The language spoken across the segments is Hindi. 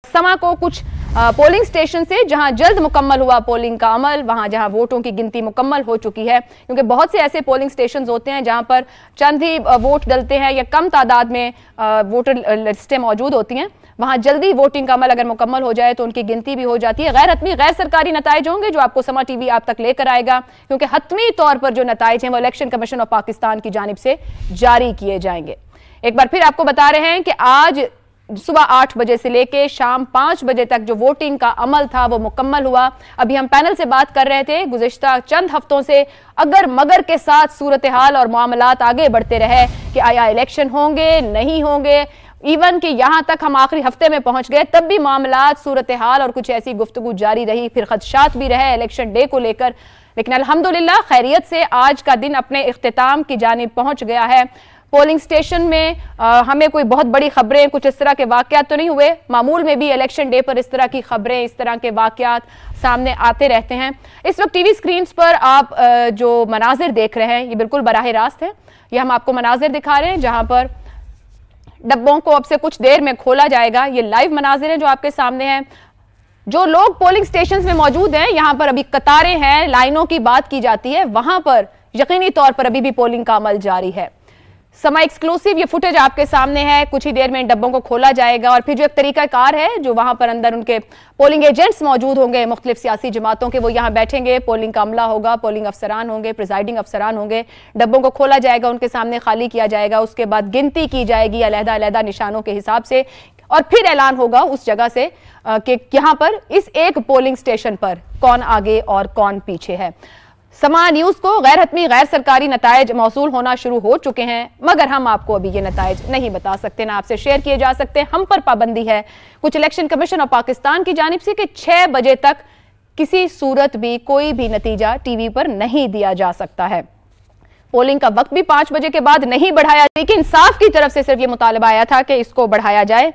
समा को कुछ पोलिंग स्टेशन से जहां जल्द मुकम्मल हुआ पोलिंग का अमल, वहां जहां वोटों की गिनती मुकम्मल हो चुकी है, क्योंकि बहुत से ऐसे पोलिंग स्टेशन होते हैं जहां पर चंद ही वोट डलते हैं या कम तादाद में वोटर लिस्टें मौजूद होती हैं। वहां जल्दी वोटिंग का अमल अगर मुकम्मल हो जाए तो उनकी गिनती भी हो जाती है। गैर हतमी गैर सरकारी नताइज होंगे जो आपको समा टीवी आप तक लेकर आएगा, क्योंकि हतमी तौर पर जो नताइज हैं वो इलेक्शन कमीशन ऑफ पाकिस्तान की जानिब से जारी किए जाएंगे। एक बार फिर आपको बता रहे हैं कि आज सुबह 8 बजे से लेके शाम 5 बजे तक जो वोटिंग का अमल था वो मुकम्मल हुआ। अभी हम पैनल से बात कर रहे थे, गुज़िश्ता चंद हफ्तों से अगर मगर के साथ सूरत हाल और मामलात आगे बढ़ते रहे कि आया इलेक्शन होंगे नहीं होंगे, इवन कि यहां तक हम आखिरी हफ्ते में पहुंच गए तब भी मामलात सूरत हाल और कुछ ऐसी गुफ्तगू जारी रही, फिर खदशात भी रहे इलेक्शन डे को लेकर। लेकिन अल्हम्दुलिल्लाह खैरियत से आज का दिन अपने इख्तिताम की जानिब पहुंच गया है। पोलिंग स्टेशन में हमें कोई बहुत बड़ी खबरें, कुछ इस तरह के वाकयात तो नहीं हुए। मामूल में भी इलेक्शन डे पर इस तरह की खबरें, इस तरह के वाकयात सामने आते रहते हैं। इस वक्त टीवी स्क्रीन पर आप जो मनाजिर देख रहे हैं ये बिल्कुल बराह रास्त है। ये हम आपको मनाजिर दिखा रहे हैं जहां पर डब्बों को अब से कुछ देर में खोला जाएगा। ये लाइव मनाजिर हैं जो आपके सामने हैं। जो लोग पोलिंग स्टेशन में मौजूद हैं, यहां पर अभी कतारें हैं, लाइनों की बात की जाती है, वहां पर यकीनी तौर पर अभी भी पोलिंग का अमल जारी है। समा एक्सक्लूसिव ये फुटेज आपके सामने है। कुछ ही देर में इन डब्बों को खोला जाएगा और फिर जो एक तरीकाकार है जो वहां पर अंदर उनके पोलिंग एजेंट्स मौजूद होंगे मुख्तलिफ सियासी जमातों के, वो यहां बैठेंगे। पोलिंग का अमला होगा, पोलिंग अफसरान होंगे, प्रिजाइडिंग अफसरान होंगे। डब्बों को खोला जाएगा, उनके सामने खाली किया जाएगा, उसके बाद गिनती की जाएगी अलहदा अलहदा निशानों के हिसाब से, और फिर ऐलान होगा उस जगह से कि यहां पर इस एक पोलिंग स्टेशन पर कौन आगे और कौन पीछे है। समा न्यूज को गैर हतमी गैर सरकारी नताइज मौसूल होना शुरू हो चुके हैं, मगर हम आपको अभी ये नताइज नहीं बता सकते, ना आपसे शेयर किए जा सकते। हम पर पाबंदी है कुछ इलेक्शन कमीशन ऑफ पाकिस्तान की जानिब से कि 6 बजे तक किसी सूरत भी कोई भी नतीजा टीवी पर नहीं दिया जा सकता है। पोलिंग का वक्त भी 5 बजे के बाद नहीं बढ़ाया, लेकिन इंसाफ की तरफ से सिर्फ ये मुतालबा आया था कि इसको बढ़ाया जाए।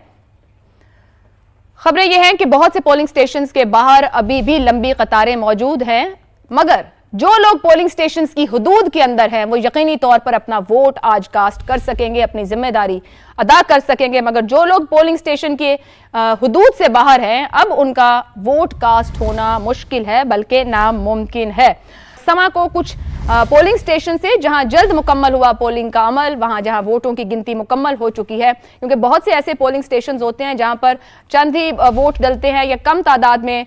खबरें यह हैं कि बहुत से पोलिंग स्टेशन के बाहर अभी भी लंबी कतारें मौजूद हैं, मगर जो लोग पोलिंग स्टेशन की हुदूद के अंदर हैं वो यकीनी तौर पर अपना वोट आज कास्ट कर सकेंगे, अपनी जिम्मेदारी अदा कर सकेंगे। मगर जो लोग पोलिंग स्टेशन के हुदूद से बाहर हैं, अब उनका वोट कास्ट होना मुश्किल है, बल्कि नामुमकिन है। समा को कुछ पोलिंग स्टेशन से जहां जल्द मुकम्मल हुआ पोलिंग का अमल, वहां जहां वोटों की गिनती मुकम्मल हो चुकी है, क्योंकि बहुत से ऐसे पोलिंग स्टेशन होते हैं जहां पर चंद ही वोट डलते हैं या कम तादाद में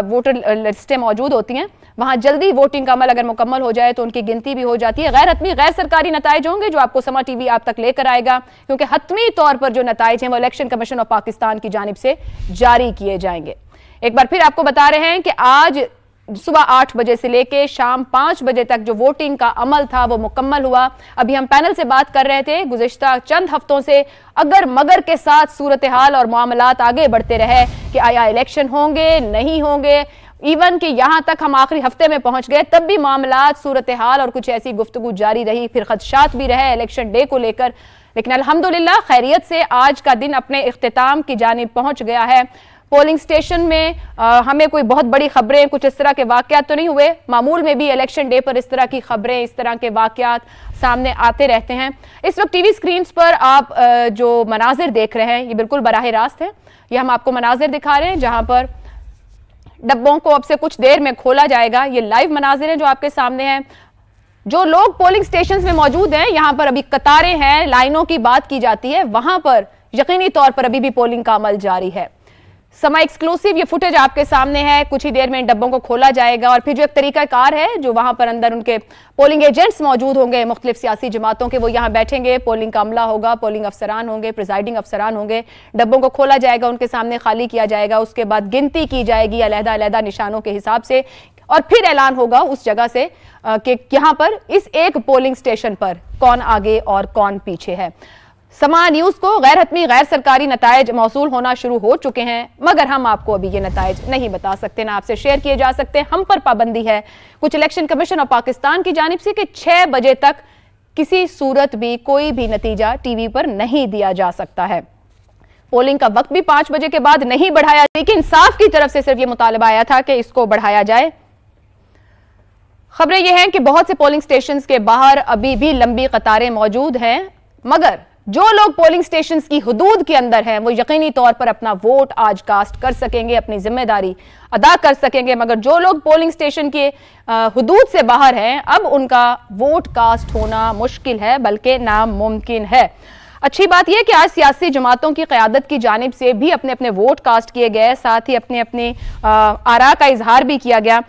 वोटर लिस्टें मौजूद होती हैं। वहां जल्दी वोटिंग का अमल अगर मुकम्मल हो जाए तो उनकी गिनती भी हो जाती है। गैर हतमी गैर सरकारी नताइज होंगे जो आपको समा टीवी आप तक लेकर आएगा, क्योंकि हतमी तौर पर जो नताइज हैं वो इलेक्शन कमीशन ऑफ पाकिस्तान की जानिब से जारी किए जाएंगे। एक बार फिर आपको बता रहे हैं कि आज सुबह 8 बजे से लेके शाम 5 बजे तक जो वोटिंग का अमल था वो मुकम्मल हुआ। अभी हम पैनल से बात कर रहे थे, गुज़िश्ता चंद हफ्तों से अगर मगर के साथ सूरत हाल और मामलात आगे बढ़ते रहे कि आया इलेक्शन होंगे नहीं होंगे, इवन कि यहां तक हम आखिरी हफ्ते में पहुंच गए तब भी मामलात सूरत हाल और कुछ ऐसी गुफ्तगू जारी रही, फिर खदशात भी रहे इलेक्शन डे को लेकर। लेकिन अल्हम्दुलिल्लाह खैरियत से आज का दिन अपने इख्तिताम की जानिब पहुंच गया है। पोलिंग स्टेशन में हमें कोई बहुत बड़ी खबरें, कुछ इस तरह के वाकयात तो नहीं हुए। मामूल में भी इलेक्शन डे पर इस तरह की खबरें, इस तरह के वाकयात सामने आते रहते हैं। इस वक्त टीवी स्क्रीन पर आप जो मनाजिर देख रहे हैं ये बिल्कुल बराह रास्त है। ये हम आपको मनाजिर दिखा रहे हैं जहां पर डब्बों को अब से कुछ देर में खोला जाएगा। ये लाइव मनाजिर हैं जो आपके सामने हैं। जो लोग पोलिंग स्टेशन में मौजूद हैं, यहां पर अभी कतारें हैं, लाइनों की बात की जाती है, वहां पर यकीनी तौर पर अभी भी पोलिंग का अमल जारी है। समा एक्सक्लूसिव ये फुटेज आपके सामने है। कुछ ही देर में इन डब्बों को खोला जाएगा और फिर जो एक तरीकाकार है जो वहां पर अंदर उनके पोलिंग एजेंट्स मौजूद होंगे मुख्तलिफ सियासी जमातों के, वो यहां बैठेंगे। पोलिंग का अमला होगा, पोलिंग अफसरान होंगे, प्रिजाइडिंग अफसरान होंगे। डब्बों को खोला जाएगा, उनके सामने खाली किया जाएगा, उसके बाद गिनती की जाएगी अलहदा अलहदा निशानों के हिसाब से, और फिर ऐलान होगा उस जगह से कि यहां पर इस एक पोलिंग स्टेशन पर कौन आगे और कौन पीछे है। समा न्यूज को गैर हतमी गैर सरकारी नताइज मौसूल होना शुरू हो चुके हैं, मगर हम आपको अभी ये नताइज नहीं बता सकते, ना आपसे शेयर किए जा सकते। हम पर पाबंदी है कुछ इलेक्शन कमीशन ऑफ पाकिस्तान की जानिब से कि 6 बजे तक किसी सूरत भी कोई भी नतीजा टीवी पर नहीं दिया जा सकता है। पोलिंग का वक्त भी 5 बजे के बाद नहीं बढ़ाया, लेकिन इंसाफ की तरफ से सिर्फ ये मुतालबा आया था कि इसको बढ़ाया जाए। खबरें यह हैं कि बहुत से पोलिंग स्टेशन के बाहर अभी भी लंबी कतारें मौजूद हैं, मगर जो लोग पोलिंग स्टेशंस की हुदूद के अंदर हैं वो यकीनी तौर पर अपना वोट आज कास्ट कर सकेंगे, अपनी जिम्मेदारी अदा कर सकेंगे। मगर जो लोग पोलिंग स्टेशन के हुदूद से बाहर हैं, अब उनका वोट कास्ट होना मुश्किल है, बल्कि नामुमकिन है। अच्छी बात यह कि आज सियासी जमातों की क़यादत की जानिब से भी अपने अपने वोट कास्ट किए गए, साथ ही अपने अपने आरा का इजहार भी किया गया।